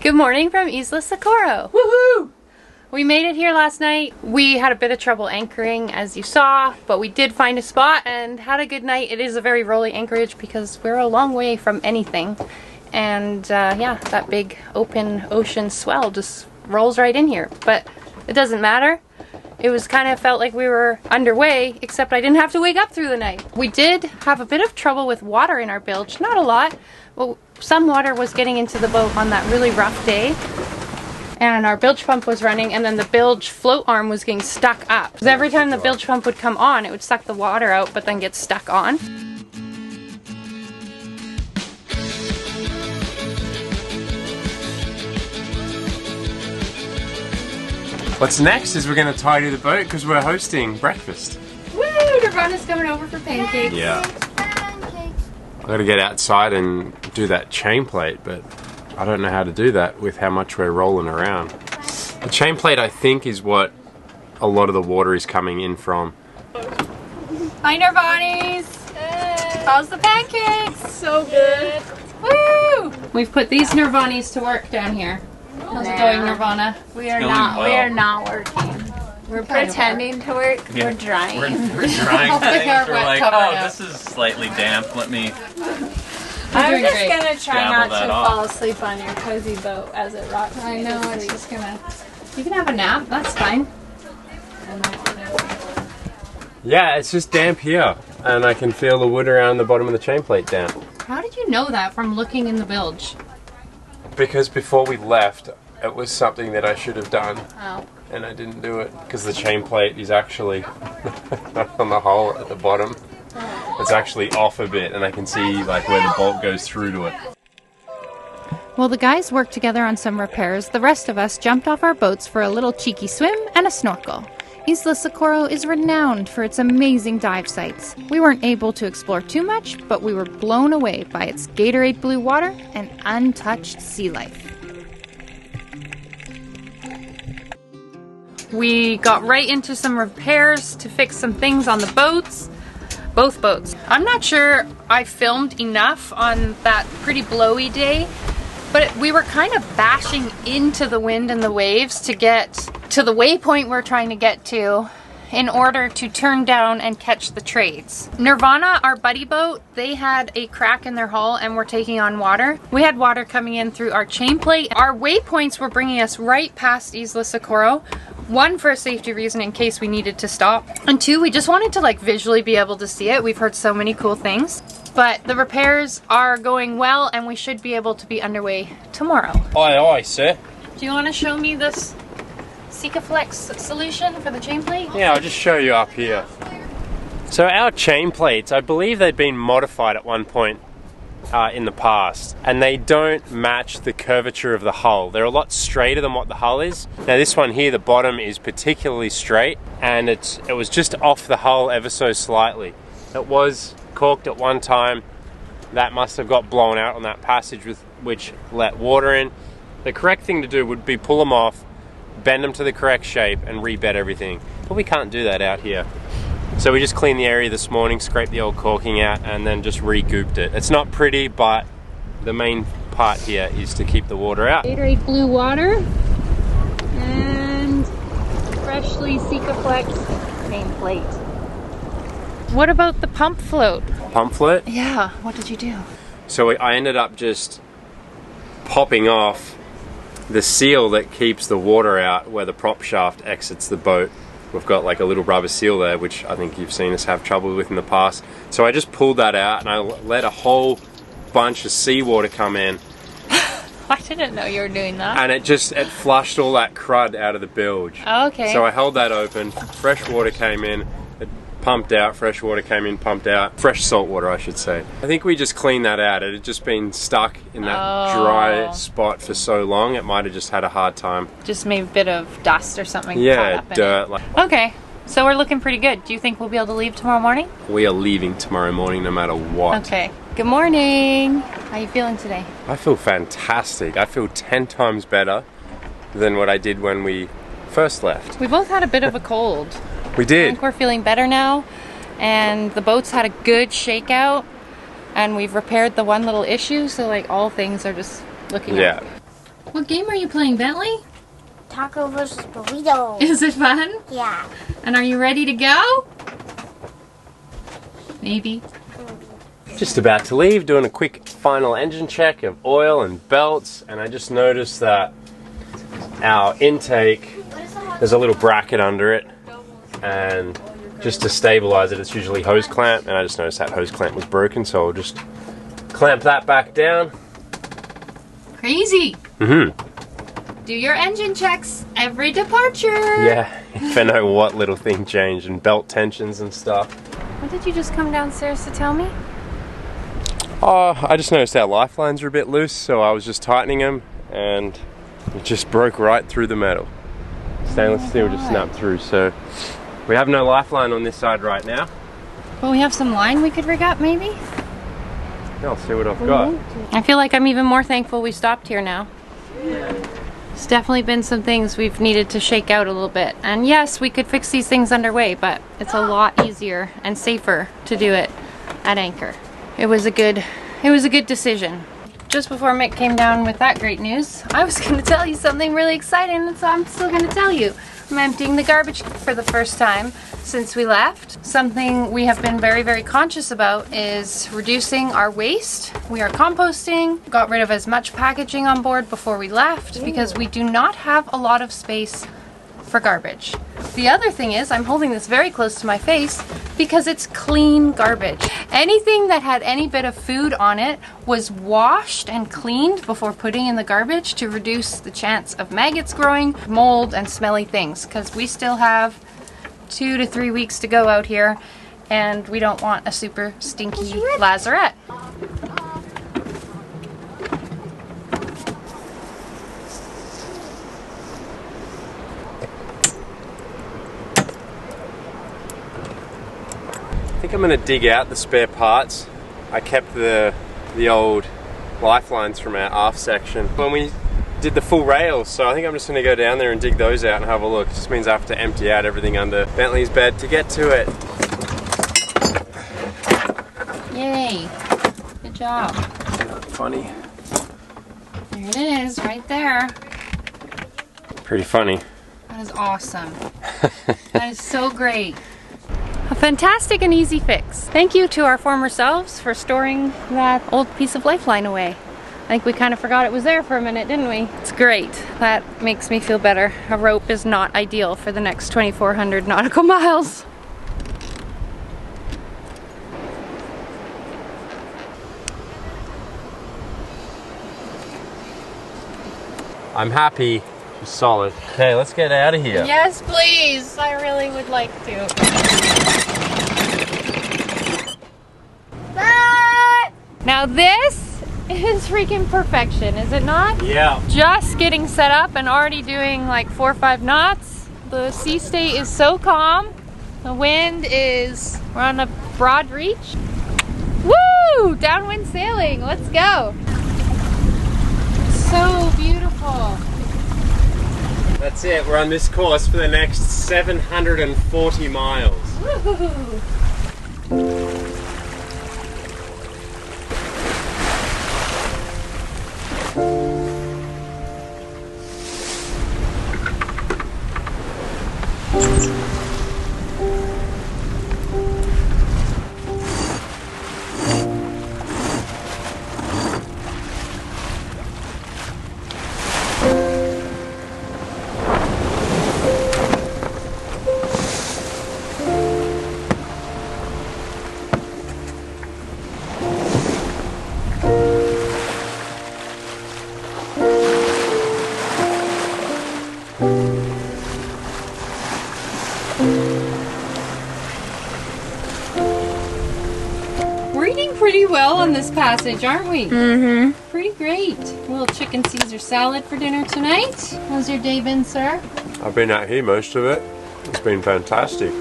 Good morning from Isla Socorro. Woohoo! We made it here last night. We had a bit of trouble anchoring, as you saw, but we did find a spot and had a good night. It is a very rolly anchorage because we're a long way from anything. And yeah, that big open ocean swell just rolls right in here. But it doesn't matter. It was kind of felt like we were underway, except I didn't have to wake up through the night. We did have a bit of trouble with water in our bilge. Not a lot, but some water was getting into the boat on that really rough day. And our bilge pump was running, and then the bilge float arm was getting stuck up. Because every time the bilge pump would come on, it would suck the water out, but then get stuck on. What's next is we're going to tidy the boat because we're hosting breakfast. Woo! Nirvana's coming over for pancakes. Yeah. I've got to get outside and do that chain plate, but I don't know how to do that with how much we're rolling around. The chain plate, I think, is what a lot of the water is coming in from. Hi, Nirvanis! Hey. How's the pancakes? So good. Woo! We've put these Nirvanis to work down here. How's it going, Nirvana? We are not working. We're pretending to work. Yeah. We're drying. We're drying things. We're like, oh, this is slightly damp. Let me. I'm just gonna try not to fall asleep on your cozy boat as it rocks. I know, it's just gonna. You can have a nap, that's fine. Yeah, it's just damp here, and I can feel the wood around the bottom of the chain plate damp. How did you know that from looking in the bilge? Because before we left, it was something that I should have done. Oh. And I didn't do it because the chain plate is actually on the hole at the bottom. It's actually off a bit, and I can see like where the bolt goes through to it. While the guys worked together on some repairs, the rest of us jumped off our boats for a little cheeky swim and a snorkel. Isla Socorro is renowned for its amazing dive sites. We weren't able to explore too much, but we were blown away by its Gatorade blue water and untouched sea life. We got right into some repairs to fix some things on the boats. Both boats. I'm not sure I filmed enough on that pretty blowy day, but we were kind of bashing into the wind and the waves to get to the waypoint we're trying to get to in order to turn down and catch the trades. Nirvana, our buddy boat, they had a crack in their hull and were taking on water. We had water coming in through our chain plate. Our waypoints were bringing us right past Isla Socorro. One, for a safety reason in case we needed to stop. And two, we just wanted to like visually be able to see it. We've heard so many cool things. But the repairs are going well and we should be able to be underway tomorrow. Aye, aye, sir. Do you want to show me this Sikaflex solution for the chain plate? Yeah, I'll just show you up here. So our chain plates, I believe they've been modified at one point in the past, and they don't match the curvature of the hull. They're a lot straighter than what the hull is. Now this one here, the bottom is particularly straight, and it was just off the hull ever so slightly. It was corked at one time. That must have got blown out on that passage with which let water in. The correct thing to do would be pull them off, bend them to the correct shape, and rebed everything. But we can't do that out here. So we just cleaned the area this morning, scraped the old caulking out, and then just re-gooped it. It's not pretty, but the main part here is to keep the water out. Gatorade blue water and freshly Sikaflex main plate. What about the pump float? Pump float? Yeah, what did you do? So I ended up just popping off the seal that keeps the water out where the prop shaft exits the boat. We've got like a little rubber seal there, which I think you've seen us have trouble with in the past. So I just pulled that out and I let a whole bunch of seawater come in. I didn't know you were doing that. And it flushed all that crud out of the bilge. Oh, okay. So I held that open, fresh water came in, it pumped out, fresh water came in, pumped out. Fresh salt water, I should say. I think we just cleaned that out. It had just been stuck in that dry spot for so long, it might have just had a hard time. Just maybe a bit of dust or something. Yeah, dirt. Okay, so we're looking pretty good. Do you think we'll be able to leave tomorrow morning? We are leaving tomorrow morning no matter what. Okay. Good morning. How are you feeling today? I feel fantastic. I feel 10 times better than what I did when we first left. We both had a bit of a cold. We did. I think we're feeling better now, and the boat's had a good shakeout, and we've repaired the one little issue, so like all things are just looking up. What game are you playing, Bentley? Taco versus burrito. Is it fun? Yeah. And are you ready to go? Maybe. Just about to leave, doing a quick final engine check of oil and belts, and I just noticed that our intake, there's a little bracket under it, and just to stabilize it, it's usually hose clamp, and I just noticed that hose clamp was broken, so I'll just clamp that back down. Crazy. Mm-hmm. Do your engine checks every departure. Yeah, if I know what little thing changed, and belt tensions and stuff. What did you just come downstairs to tell me? Oh, I just noticed our lifelines are a bit loose, so I was just tightening them, and it just broke right through the metal. Stainless steel just snapped through, so we have no lifeline on this side right now. Well, we have some line we could rig up, maybe? Yeah, I'll see what I've got. I feel like I'm even more thankful we stopped here now. There's definitely been some things we've needed to shake out a little bit. And yes, we could fix these things underway, but it's a lot easier and safer to do it at anchor. It was a good decision. Just before Mick came down with that great news, I was going to tell you something really exciting, so I'm still going to tell you. I'm emptying the garbage for the first time since we left. Something we have been very, very conscious about is reducing our waste. We are composting, got rid of as much packaging on board before we left because we do not have a lot of space for garbage. The other thing is, I'm holding this very close to my face because it's clean garbage. Anything that had any bit of food on it was washed and cleaned before putting in the garbage to reduce the chance of maggots growing, mold, and smelly things, because we still have 2 to 3 weeks to go out here and we don't want a super stinky lazarette. I think I'm going to dig out the spare parts. I kept the old lifelines from our aft section when we did the full rails, so I think I'm just going to go down there and dig those out and have a look. It just means I have to empty out everything under Bentley's bed to get to it. Yay! Good job. Funny. There it is, right there. Pretty funny. That is awesome. That is so great. A fantastic and easy fix. Thank you to our former selves for storing that old piece of lifeline away. I think we kind of forgot it was there for a minute, didn't we? It's great. That makes me feel better. A rope is not ideal for the next 2,400 nautical miles. I'm happy. She's solid. Okay, let's get out of here. Yes, please. I really would like to. Now this is freaking perfection, is it not? Yeah. Just getting set up and already doing like 4 or 5 knots. The sea state is so calm. The wind is, we're on a broad reach. Woo! Downwind sailing, let's go. So beautiful. That's it, we're on this course for the next 740 miles. Woo-hoo-hoo. Pretty well on this passage, aren't we? Mm-hmm. Pretty great. A little chicken Caesar salad for dinner tonight. How's your day been, sir? I've been out here most of it. It's been fantastic.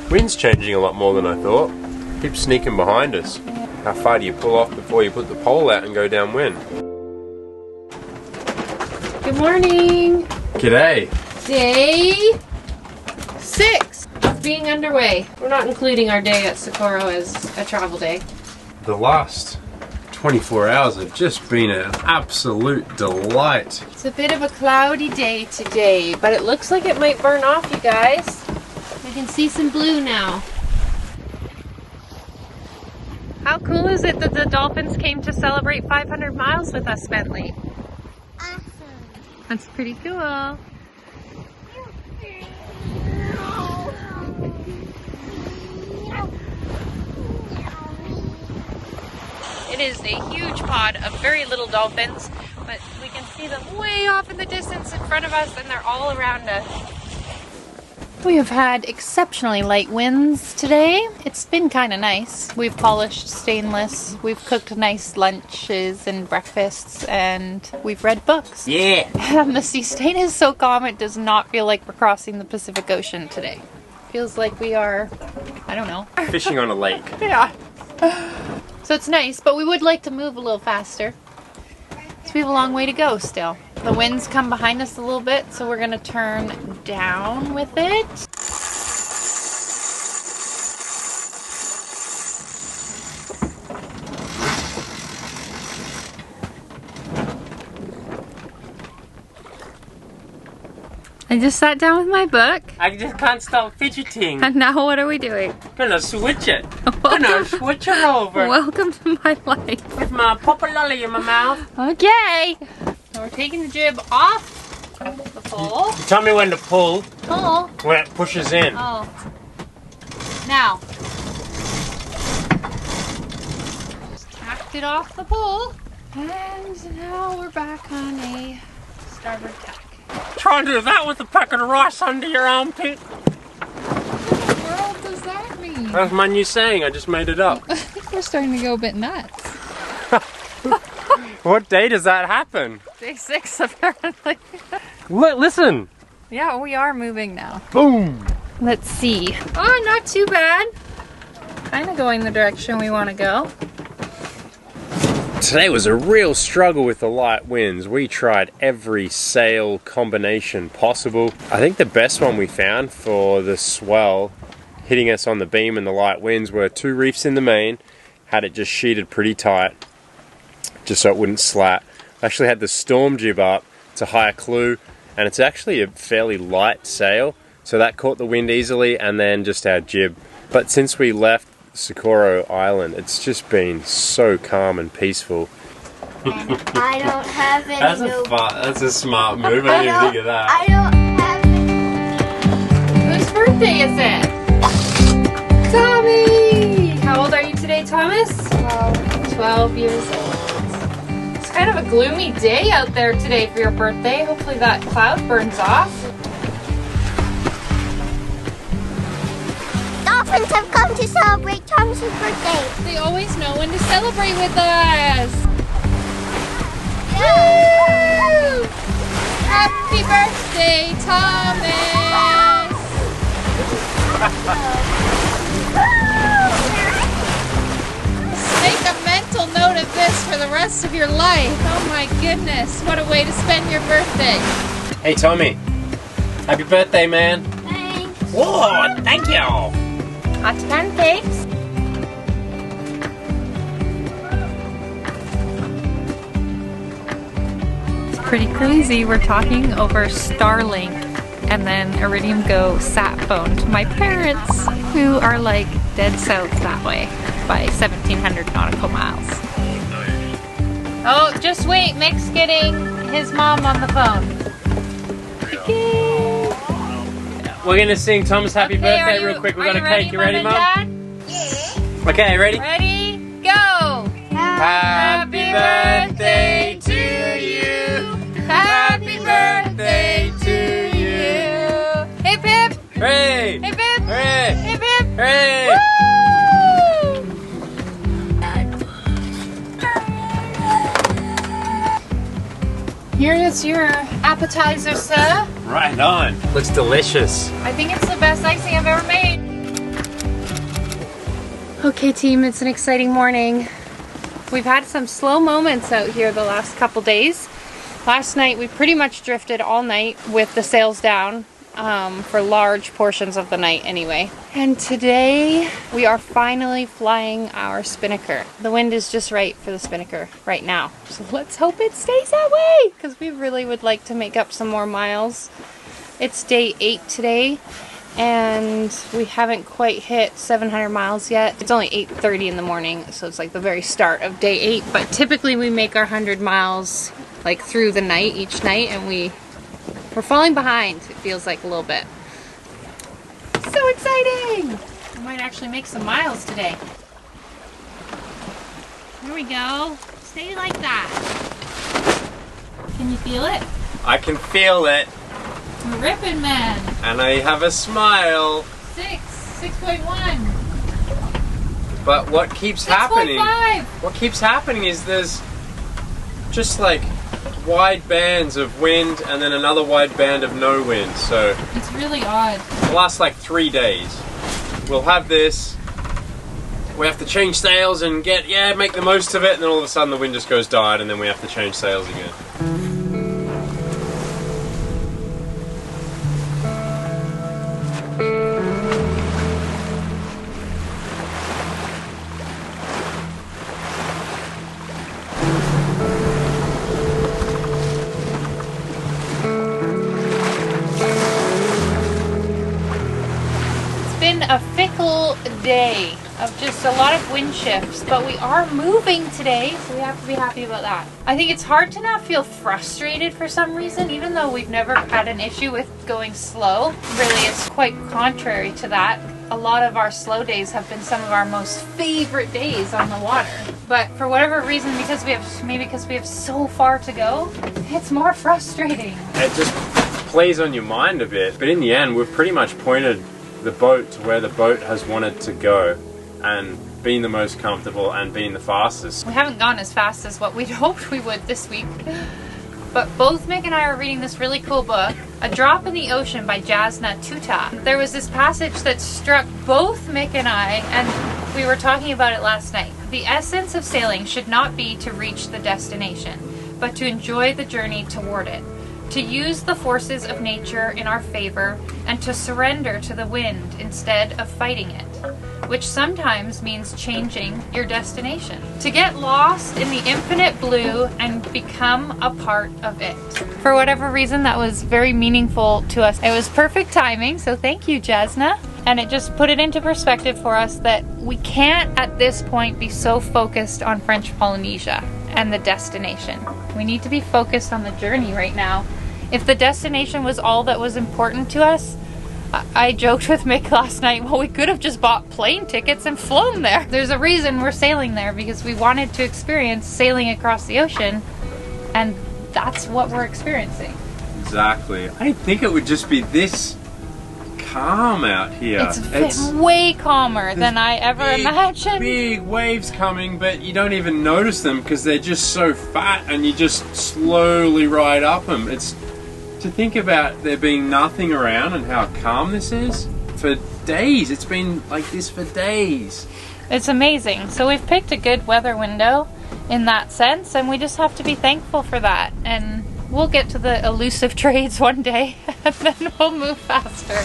Wind's changing a lot more than I thought. Keeps sneaking behind us. How far do you pull off before you put the pole out and go downwind? Good morning. G'day. Day 6 of being underway. We're not including our day at Socorro as a travel day. The last 24 hours have just been an absolute delight. It's a bit of a cloudy day today, but it looks like it might burn off, you guys. I can see some blue now. How cool is it that the dolphins came to celebrate 500 miles with us, Bentley? Awesome. That's pretty cool. It is a huge pod of very little dolphins, but we can see them way off in the distance in front of us, and they're all around us. We have had exceptionally light winds today. It's been kind of nice. We've polished stainless, we've cooked nice lunches and breakfasts, and we've read books. Yeah! And the sea state is so calm, it does not feel like we're crossing the Pacific Ocean today. Feels like we are, I don't know. Fishing on a lake. Yeah. So it's nice, but we would like to move a little faster. So we have a long way to go still. The winds come behind us a little bit, so we're gonna turn down with it. I just sat down with my book. I just can't stop fidgeting. And now what are we doing? Gonna switch it. Gonna switch it over. Welcome to my life. With my pop a lolly in my mouth. Okay. So we're taking the jib off the pole. You tell me when to pull. Pull. When it pushes in. Oh. Now. Just tacked it off the pole. And now we're back on a starboard tack. Try and do that with a packet of rice under your armpit. What in the world does that mean? That's my new saying. I just made it up. I think we're starting to go a bit nuts. What day does that happen? Day 6 apparently. Look, listen. Yeah, we are moving now. Boom. Let's see. Oh, not too bad. Kind of going the direction we want to go. Today was a real struggle with the light winds. We tried every sail combination possible. I think the best one we found for the swell hitting us on the beam and the light winds were 2 reefs in the main. Had it just sheeted pretty tight, just so it wouldn't slat. Actually had the storm jib up. It's a higher clue, and it's actually a fairly light sail, so that caught the wind easily, and then just our jib. But since we left Socorro Island, it's just been so calm and peaceful. And I don't have any. That's a smart move. I didn't even think of that. I don't have any. Whose birthday is it? Tommy! How old are you today, Thomas? 12 years old. It's kind of a gloomy day out there today for your birthday. Hopefully that cloud burns off. Dolphins have come to celebrate Thomas's birthday. They always know when to celebrate with us. Woo! Happy birthday, Thomas! Make a mental note of this for the rest of your life. Oh my goodness, what a way to spend your birthday. Hey Tommy, happy birthday, man. Thanks. Whoa, thank you. Hot pancakes. It's pretty crazy. We're talking over Starlink, and then Iridium Go sat phoned my parents, who are like dead south that way by 1,700 nautical miles. Oh, just wait. Mick's getting his mom on the phone. Okay. We're gonna sing Thomas Happy Birthday real quick. We got a cake. You ready, Mom? Yeah. Okay, ready? Ready? Go! Happy birthday to you. Happy birthday to you. Hip hip! Hooray! Hip hip! Hooray! Hip hip! Hooray! Woo! Here is your appetizer, sir. Right on. Looks delicious. I think it's the best icing I've ever made. Okay team, it's an exciting morning. We've had some slow moments out here the last couple days. Last night we pretty much drifted all night with the sails down for large portions of the night anyway. And today we are finally flying our Spinnaker. The wind is just right for the Spinnaker right now. So let's hope it stays that way, because we really would like to make up some more miles. It's day 8 today, and we haven't quite hit 700 miles yet. It's only 8:30 in the morning, so it's like the very start of day 8. But typically we make our 100 miles like through the night, each night, and we're falling behind, it feels like a little bit. So exciting! I might actually make some miles today. Here we go. Stay like that. Can you feel it? I can feel it. We're ripping, man. And I have a smile. 6.1. But what keeps happening? 6.5. What keeps happening is there's just like wide bands of wind and then another wide band of no wind. So it's really odd. It lasts like 3 days. We'll have this. We have to change sails and make the most of it, and then all of a sudden the wind just goes died, and then we have to change sails again. A fickle day of just a lot of wind shifts, but we are moving today, so we have to be happy about that. I think it's hard to not feel frustrated for some reason, even though we've never had an issue with going slow. Really, it's quite contrary to that. A lot of our slow days have been some of our most favorite days on the water. But for whatever reason, because we have so far to go, it's more frustrating. It just plays on your mind a bit, but in the end, we've pretty much pointed the boat to where the boat has wanted to go and being the most comfortable and being the fastest. We haven't gone as fast as what we'd hoped we would this week, but both Mick and I are reading this really cool book, A Drop in the Ocean by Jasna Tuta. There was this passage that struck both Mick and I, and we were talking about it last night. The essence of sailing should not be to reach the destination, but to enjoy the journey toward it. To use the forces of nature in our favor and to surrender to the wind instead of fighting it, which sometimes means changing your destination. To get lost in the infinite blue and become a part of it. For whatever reason, that was very meaningful to us. It was perfect timing, so thank you, Jasna. And it just put it into perspective for us that we can't at this point be so focused on French Polynesia and the destination. We need to be focused on the journey right now. If the destination was all that was important to us, I joked with Mick last night, well, we could have just bought plane tickets and flown there. There's a reason we're sailing there, because we wanted to experience sailing across the ocean, and that's what we're experiencing. Exactly. I didn't think it would just be this calm out here. It's way calmer than I ever imagined. Big waves coming, but you don't even notice them because they're just so fat, and you just slowly ride up them. It's to think about there being nothing around and how calm this is. For days, it's been like this for days. It's amazing. So we've picked a good weather window in that sense, and we just have to be thankful for that. And we'll get to the elusive trades one day, and then we'll move faster.